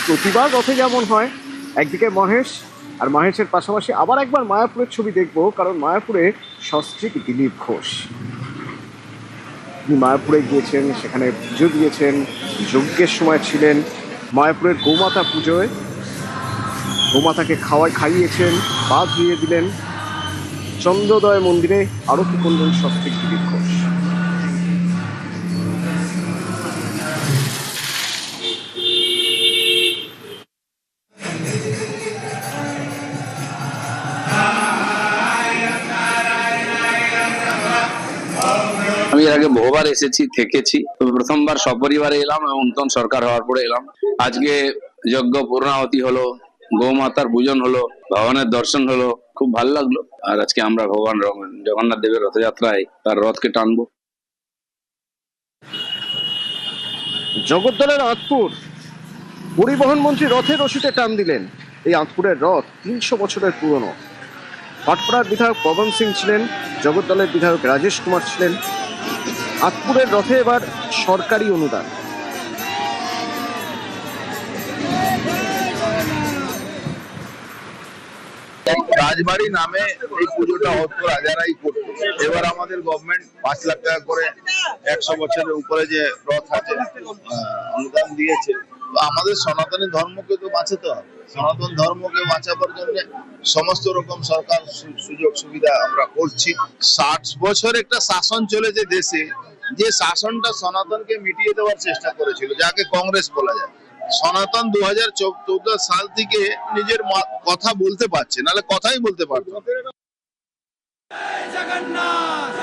প্রতিবার রথে যেমন হয়, একদিকে মহেশ, আর মহেশের পাশাপাশি আবার একবার মায়াপুরের ছবি দেখবো, কারণ মায়াপুরে সস্ত্রীক দিলীপ ঘোষ। তিনি মায়াপুরে গিয়েছেন, সেখানে পুজো দিয়েছেন, যজ্ঞের সময় ছিলেন, মায়াপুরের গোমাতা পুজোয় গোমাতাকে খাইয়েছেন, পা ধুইয়ে দিলেন, চন্দ্রোদয় মন্দিরে আরতি করলেন সস্ত্রীক দিলীপ ঘোষ। আমি এর আগে বহুবার এসেছি, থেকেছি, তবে প্রথমবার সপরিবারে এলাম এবং নতুন সরকার হওয়ার পরে এলাম। আজকে যজ্ঞ পূর্ণাহতি হলো, গৌমাতার পূজন হলো, ভগবানের দর্শন হলো, খুব ভালো লাগলো। আর আজকে আমরা ভগবান জগন্নাথ দেবের রথযাত্রায় তার রথকে টানবো। জগদ্দলের আঁতপুর পরিবহন মন্ত্রী রথের রশিতে টান দিলেন। এই আঁতপুরের রথ 300 বছরের পুরনো। পাটপাড়ার বিধায়ক পবন সিং ছিলেন, জগদ্দলের বিধায়ক রাজেশ কুমার ছিলেন। আঁতপুরের রথে এবার সরকারি অনুদান। রাজবাড়ি নামে এই পুজোটা হতো, রাজারাই করতো। এবার আমাদের গভর্নমেন্ট 5 লাখ টাকা করে 100 বছরের উপরে যে রথ আছে অনুদান দিয়েছে। তো আমাদের সনাতনী ধর্মকে তো বাঁচাতে হবে। সনাতন ধর্মকে বাঁচাবার জন্য সমস্ত রকম সরকার সুযোগ সুবিধা আমরা করছি। 60 বছর একটা শাসন চলেছে দেশে, যে শাসনটা সনাতনকে মিটিয়ে দেওয়ার চেষ্টা করেছিল, যাকে কংগ্রেস বলা যায়। সনাতন 2014 সাল থেকে নিজের কথা বলতে পারছে, নাহলে কথাই বলতে পারতো না। জয় জগন্নাথ।